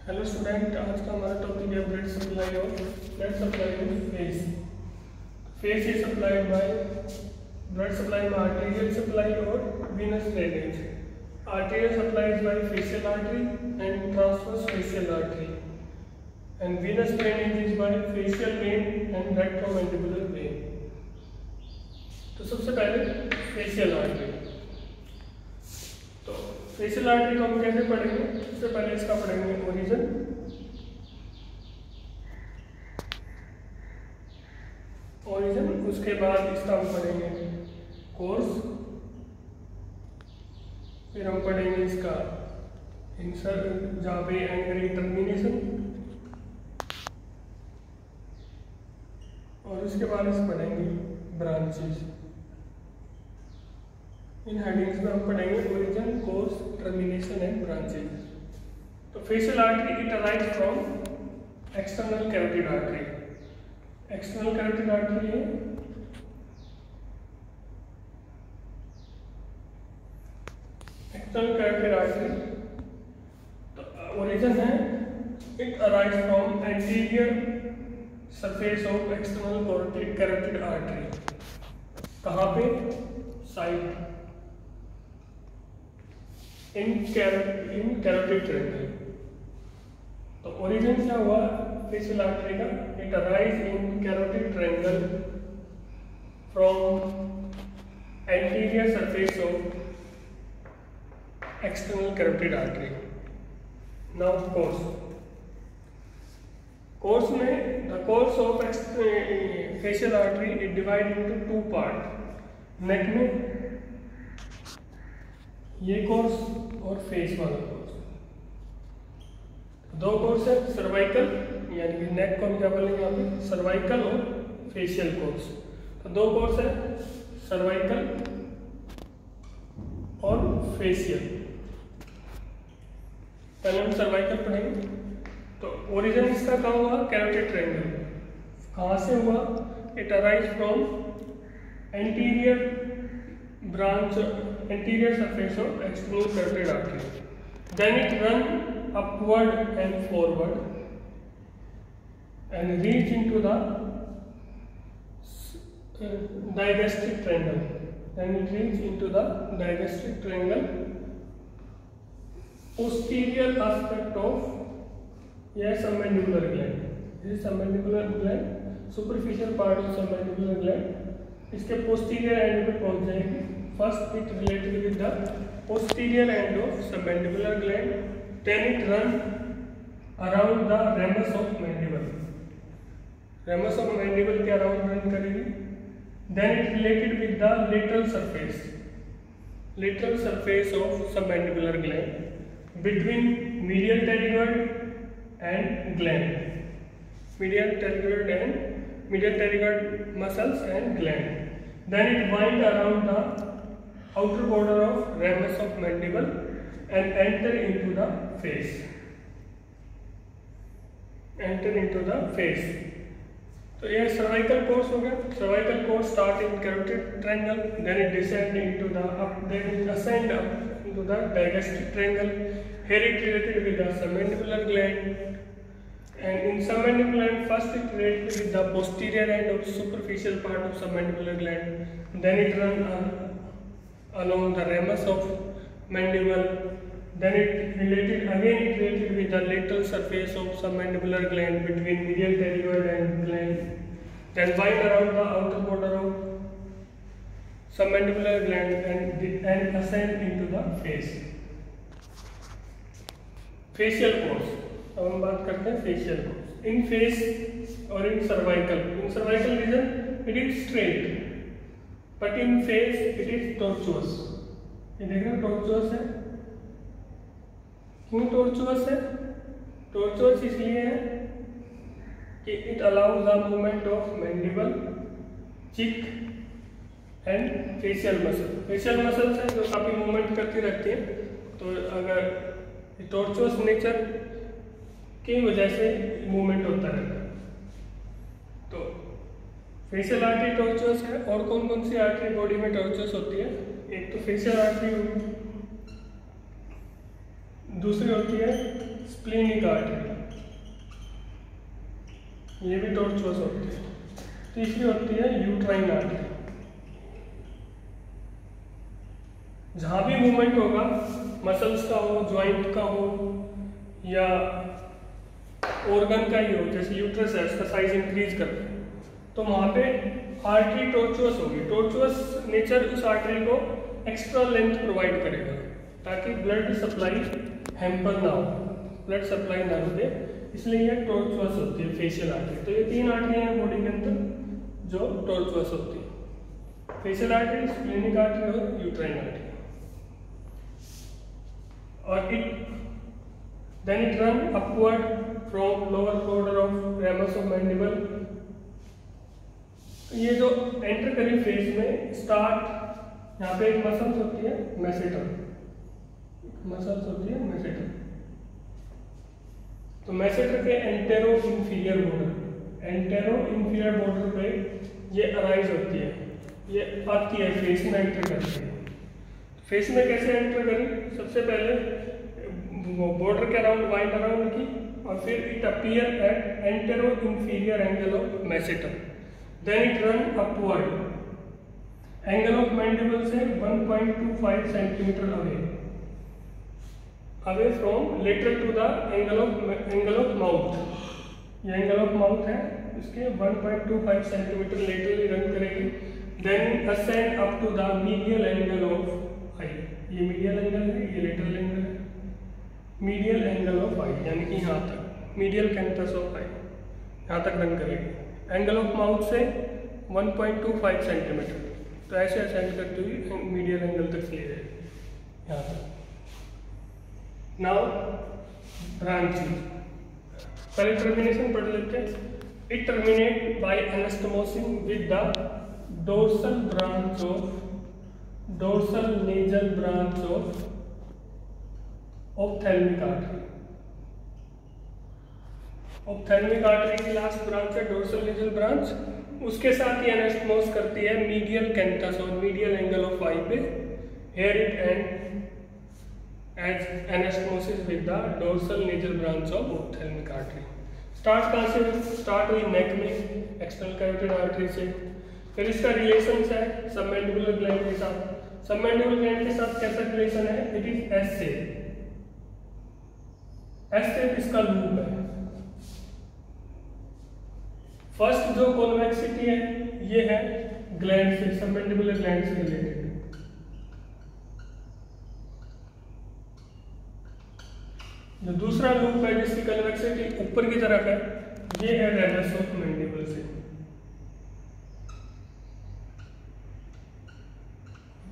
Hello student, आज का हमारा टॉपिक है blood supply of face. Face is supplied by blood supply में आर्टेरियल सप्लाई और venous drainage. Arterial supply is by facial artery and transverse facial artery, and venous drainage is by facial vein and retromandibular vein. तो सबसे पहले facial artery. तो facial artery को हम कैसे पढ़ेंगे? सबसे पहले इसका पढ़ेंगे ओरिजिन, उसके बाद इसका हम पढ़ेंगे कोर्स, फिर हम पढ़ेंगे इसका इंसर्ट जहाँ पे एंगल टर्मिनेशन, और उसके बाद इस पढ़ेंगे ब्रांचेस। इन हेडिंग्स में हम पढ़ेंगे origin, course, termination and branches. तो facial artery it arise from external carotid artery. External carotid artery है एक्सटर्नल कैरोटिड आर्टरी। तो ओरिजिन है it arise from anterior surface of external carotid artery. कहाँ पे? Side in carotid triangle. तो origin क्या हुआ facial artery का? It arise in carotid triangle from anterior surface of external carotid artery. Now course में the course of facial artery it divide into two part. Neck में ये course और face वाला course, दो course है, cervical यानी कि नेक को हम क्या बोलेंगे यहाँ पे, सर्वाइकल और फेशियल कोर्स। तो दो कोर्स है, सर्वाइकल और फेशियल। पहले हम सर्वाइकल पढ़ेंगे। तो ओरिजिन इसका कहाँ हुआ? Carotid triangle. कहाँ से हुआ? It arise from anterior branch, anterior surface of external carotid artery. Then it run upward and forward and reach into the digastric triangle. Then it reach into the digastric triangle. Posterior aspect of submandibular gland. This is submandibular gland, superficial part of submandibular gland. इसके posterior end पे पहुंच जाएगी। First it related with the posterior end of submandibular gland, then it run around the ramus of mandible. Ramus of mandible के around run करेगी। Then it related with the lateral surface of submandibular gland between medial pterygoid and gland, medial pterygoid muscles and gland. Then it wind around the outer border of ramus of mandible and enter into the face. तो ये cervical course हो गया। Cervical course start in carotid triangle, then it descend into the then it ascend up into the digastric triangle. Here it related with the submandibular gland, and in submandibular gland first it related with the posterior end of superficial part of submandibular gland, then it run along the ramus of mandible, then it related with the lateral surface of submandibular gland between medial pterygoid and gland, then wind around the outer border of submandibular gland and ascend into the face. Facial course. अब हम बात करते हैं facial course. In face और in cervical region it is straight, but in face it is tortuous. ये देख रहे हो टॉर्चुअस है। क्यों टॉर्चुअस है? टॉर्चुअस इसलिए है कि it allows the movement of mandible, cheek and facial muscle. Facial muscles है जो काफी मूवमेंट करती रहती है। तो अगर टॉर्चुअस नेचर की वजह से मूवमेंट होता रहता है। तो फेशियल आर्टरी टॉर्चुअस है। और कौन कौन सी आर्टरी बॉडी में टॉर्चुअस होती है? एक तो फेशियल आर्टरी होगी, दूसरी होती है स्प्लीनिक आर्टरी, ये भी टॉर्चुअस होती है। तीसरी होती है यूट्राइन आर्टरी। जहाँ भी मूवमेंट होगा, मसल्स का हो, जॉइंट का हो या ऑर्गन का ही हो, जैसे यूट्रस है उसका साइज इंक्रीज करते हैं, तो वहाँ पे आर्टरी टॉर्चुअस होगी। टॉर्चुअस नेचर उस आर्टरी को एक्स्ट्रा लेंथ प्रोवाइड करेगा ताकि ब्लड सप्लाई हैम्पर ना हो, ब्लड सप्लाई ना रुके, इसलिए ये टॉर्चुअस होती है फेशियल आर्टरी। तो ये 3 आर्टरी हैं बॉडी के अंदर जो टॉर्चुअस होती है, फेशियल आर्टरी, स्प्लीनिक आर्टरी और यूट्राइन आर्टरी। और then it run upward from lower border of ramus of mandible। ये जो एंटर करी फेज में स्टार्ट, यहाँ पे एक मसल्स होती है मैसेटर, मसल्स होती है मैसेटर। तो मैसेटर के एंटेरो इंफीरियर बॉर्डर पे ये अराइज होती है, ये आती है फेस में एंटर करती है। फेस में कैसे एंटर करी? सबसे पहले बॉर्डर के अराउंड वाइड अराउंड की, और फिर it appear at antero inferior angle of masseter, then it run upward angle of mandible से 1.25 centimetre away from lateral to the angle of mouth. ये एंगल ऑफ माउथ है, इसके 1.25 centimetre laterally run करेगी। Then ascend up to the medial angle of eye. ये medial angle है, ये lateral angle है। Medial angle of eye यानी कि यहाँ तक, मीडियल कैंथस ऑफ आई यहाँ तक रन करेगी। एंगल ऑफ माउथ से 1.25 सेंटीमीटर, तो ऐसे असेंड करती हुई मीडियल एंगल तक चली जाएगी यहाँ तक। नाउ ब्रांचिंग, पहले टर्मिनेशन पढ़ लेते हैं। It terminate by anastomosis with the dorsal nasal branch of ophthalmic artery. Ophthalmic artery की लास्ट ब्रांच है डोर्सल नेजल ब्रांच, उसके साथ ही एनास्टोमोस करती है मीडियल कैंथस और मीडियल एंगल ऑफ आई पे। Here it end as anastomosis with the dorsal nasal branch of ophthalmic artery. Start कहाँ से? स्टार्ट हुई नेक में एक्सटर्नल कैरोटिड आर्टरी से। फिर इसका रिलेशन है सबमैंडिबुलर ग्लैंड के साथ। सबमैंडिबुलर ग्लैंड के साथ कैसा रिलेशन है? It is S shape. S shape इसका लूप है। फर्स्ट जो कॉन्वेक्सिटी है ये है ग्लैंड से, सबमैंडिबुलर ग्लैंड से रिलेटेड। जो दूसरा लूप है जिसकी कन्वेक्सिटी ऊपर की तरफ है, ये है रेमस ऑफ मैंडिबल से।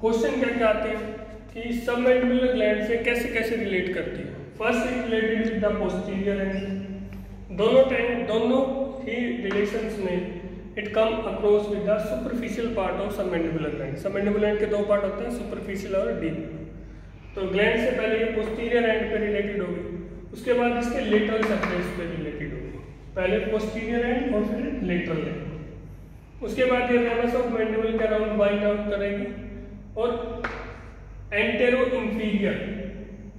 क्वेश्चन क्या क्या आते हैं कि सबमैंडिबुलर ग्लैंड से कैसे कैसे रिलेट करती है। First is related with the posterior and दोनों ही रिलेशंस में it come across with the superficial part of submandibular gland. Submandibular gland के 2 पार्ट होते हैं, सुपरफिशियल और डीप। तो ग्लैंड से पहले ये पोस्टीरियर एंड पे रिलेटेड होगी, उसके बाद इसके लेटरल सरफेस पे रिलेटेड होगी। पहले पोस्टीरियर एंड और फिर लेटरल एंड। उसके बाद ये रेमस ऑफ मैंडिबल के अराउंड वाइड आउट करेगी और एंटेरो इंफीरियर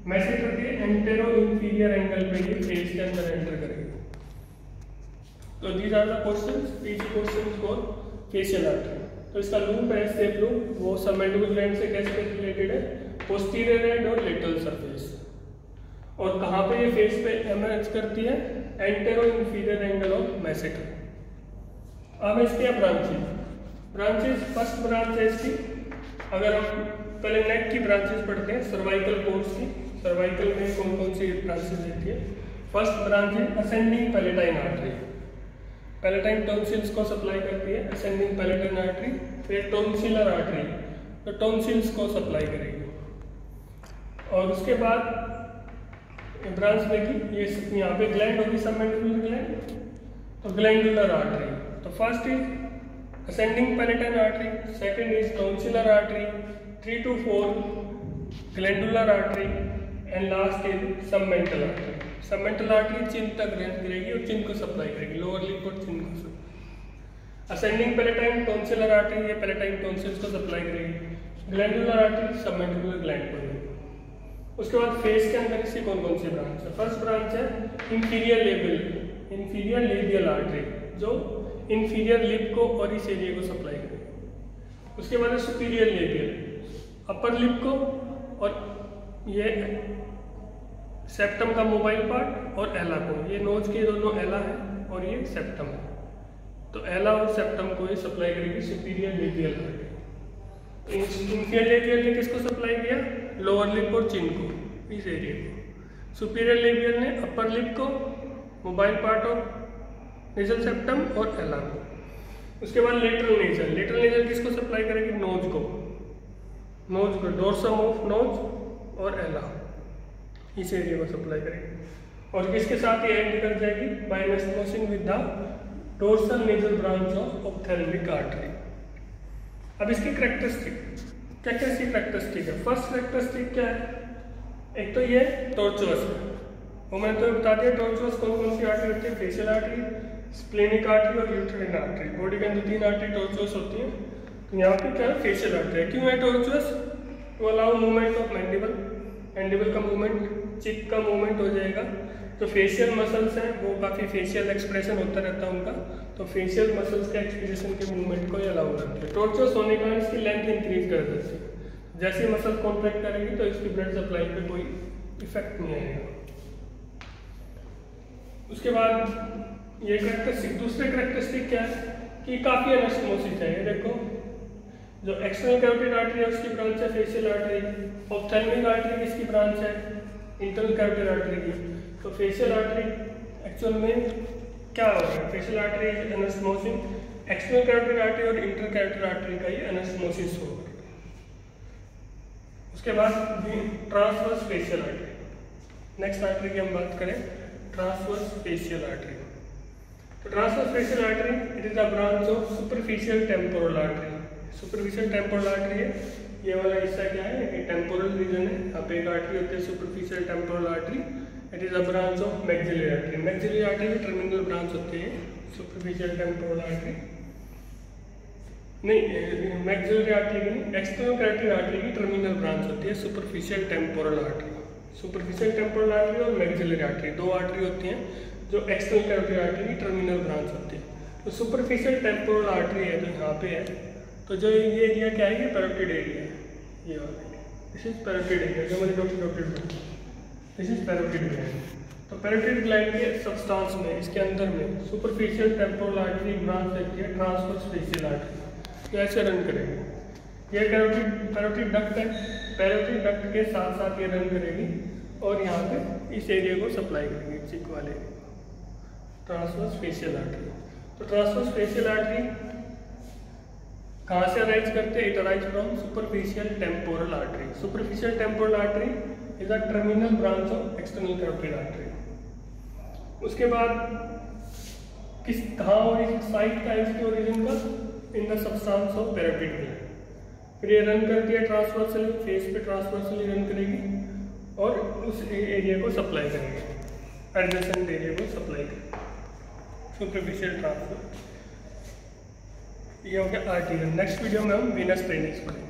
मैसेटर के एंटेरो इंफीरियर एंगल पे ये फेस के अंदर एंटर करेगी। तो these are the questions, each question for facial artery. तो इसका लूप है शेप लूप, वो सबमैंडिबल ग्लैंड से कैसे रिलेटेड है? पोस्टीरियर एंड और लेटरल सरफेस। और कहाँ पे ये फेस पे एमर्ज करती है? Antero inferior angle of masseter. अब इसके ब्रांचेस फर्स्ट ब्रांच है इसकी, अगर हम पहले नेक की ब्रांचेस पढ़ते हैं, सर्वाइकल कोर्स की। सर्वाइकल में कौन कौन सी ब्रांचेस रहती है? फर्स्ट ब्रांच है ascending palatine artery. Palatine tonsils को सप्लाई करती है असेंडिंग पैलेटाइन आर्टरी। फिर टॉन्सिलर आर्टरी, तो टॉन्सिल्स को सप्लाई करेगी। और उसके बाद ब्रांच देखी, ये यहाँ पे ग्लैंड होगी सबमैंडिबुलर ग्लैंड, तो ग्लैंडुलर आर्टरी। तो first is ascending palatine artery, second is tonsillar artery, 3 to 4 glandular artery and last is submental artery. Submental artery chin तक रेंज करेगी और चिन को सप्लाई करेगी, लोअर लिप और चिन को। असेंडिंग पैलेटाइन टॉन्सिलर आर्टरी, ये पैलेटाइन टॉन्सिल्स को सप्लाई करेगी। ग्लैंडुलर आर्टरी सबमेंडिबुलर ग्लैंड को। उसके बाद फेस के अंदर इसकी कौन कौन सी ब्रांच है? फर्स्ट ब्रांच है इंफीरियर लेबियल आर्टरी, जो इंफीरियर लिप को और इस एरिया को सप्लाई करेगी। उसके बाद है सुपीरियर लेबियल, अपर लिप को और ये सेप्टम का मोबाइल पार्ट और एला को, ये नोज के दोनों एला है और ये सेप्टम है, तो एला और सेप्टम को ये सप्लाई करेगी सुपीरियर लेबियल आर्टरी। तो इंफीरियर लेबियल ने किसको सप्लाई किया? लोअर लिप और चिन को, इस एरिया को। सुपीरियर लेबियल ने अपर लिप को, mobile part of nasal septum और एला को। उसके बाद लेटरल नेजल किसको सप्लाई करेगी? नोज को, डोर्सम ऑफ नोज और एला, इस एरिया को सप्लाई करेगी। और किसके साथ ये एंड कर जाएगी? By anastomosis with the dorsal nasal branch of ophthalmic artery. अब इसकी कैरेक्टरिस्टिक, क्या क्या इसकी कैरेक्टरिस्टिक है? फर्स्ट कैरेक्टरिस्टिक क्या है? एक तो ये टॉर्चुअस है, वो मैंने तो बता दिया टॉर्चुअस कौन कौन सी आर्टरी होती है? फेशियल आर्टरी, स्प्लेनिक आर्टरी और यूट्राइन आर्टरी। बॉडी के अंदर 3 आर्टरी टॉर्चुअस होती है। तो यहाँ पे क्या है? फेशियल आर्टरी है। क्यों है टॉर्चुअस? तो अलाउ मूवमेंट ऑफ मैंडिबल का मूवमेंट, चिक का मूवमेंट हो जाएगा। तो फेशियल मसल्स हैं वो काफ़ी फेशियल एक्सप्रेशन होता रहता है उनका, तो फेशियल मसल्स के एक्सप्रेशन के मूवमेंट को ये अलाउ करती है। टॉर्चुअस होने के कारण इसकी लेंथ इंक्रीज कर देती है। जैसे मसल कॉन्ट्रैक्ट करेगी तो इसकी ब्लड सप्लाई पे कोई इफेक्ट नहीं आएगा। उसके बाद ये कैरेक्टरिस्टिक, दूसरे कैरेक्टरिस्टिक क्या है कि काफ़ी एनास्टोमोसिस है। ये देखो, जो एक्सटर्नल कैरोटिड आर्टरी है उसकी ब्रांच है फेशियल आर्टरी, ऑप्थेल्मिक आर्टरी किसकी ब्रांच है? इंटरनल कैरोटिड आर्टरी की। तो फेशियल आर्टरी एक्चुअल में क्या हो रहा है? Facial artery anastomosis, external carotid artery और इंटर कैरोटिड आर्टरी का ये एनास्टोमोसिस हो रहा है। उसके बाद transverse facial artery, next artery की हम बात करें, ट्रांसवर्स फेशियल आर्टरी। तो transverse facial artery it is the branch of superficial temporal artery. Superficial temporal artery है, ये वाला हिस्सा क्या है? ये टेम्पोरल रीजन है, यहाँ पे एक आर्टरी होती है superficial temporal artery. It is a branch of maxillary artery. Maxillary artery की टर्मिनल ब्रांच होती है सुपरफिशियल टेम्पोरल आर्टरी, नहीं मैक्सिलरी आर्टरी की नहीं, एक्सटर्नल कैरोटिड आर्टरी की टर्मिनल ब्रांच होती है superficial temporal artery. Superficial temporal artery और मैक्सिलरी आर्टरी 2 आर्टरी होती हैं जो एक्सटर्नल कैरोटिड आर्टरी की टर्मिनल ब्रांच होती है। तो सुपरफिशियल टेम्पोरल आर्टरी है जो यहाँ पे है, तो जो ये एरिया क्या है? ये पैरोटिड एरिया है, ये वाला, दिस इज पैरोटिड एरिया, जो मैंने doctor this is parotid gland. तो पैरोटिड ग्लैंड के सब्सटेंस में, इसके अंदर में सुपरफिशियल टेम्पोरल आर्टरी ब्रांच रहती है ट्रांसवर्स फेशियल आर्टरी, तो ऐसे रन करेगी। ये पैरोटिड डक्ट है, पैरोटिड डक्ट के साथ साथ ये रन करेगी और यहाँ पे इस एरिया को सप्लाई करेगी, चिक वाले ट्रांसवर्स फेशियल आर्टरी। तो ट्रांसवर्स फेशियल आर्टरी कहाँ से अराइज करते हैं? It arise from superficial temporal artery. Superficial temporal artery is a terminal branch of external carotid artery. उसके बाद कहाँ ओरिजिन, साइट का इसके ओरिजिन का? In the substance of parotid gland. फिर ये रन करती है ट्रांसवर्सली, फेस पे ट्रांसवर्सली रन करेगी और उस एरिया को सप्लाई करेगी, एडजेसेंट एरिया को सप्लाई करेगी, सुपरफिशियल ट्रांसफर। ये हो गया आर्टरी। नेक्स्ट वीडियो में हम वीनस ड्रेनेज पढ़ेंगे।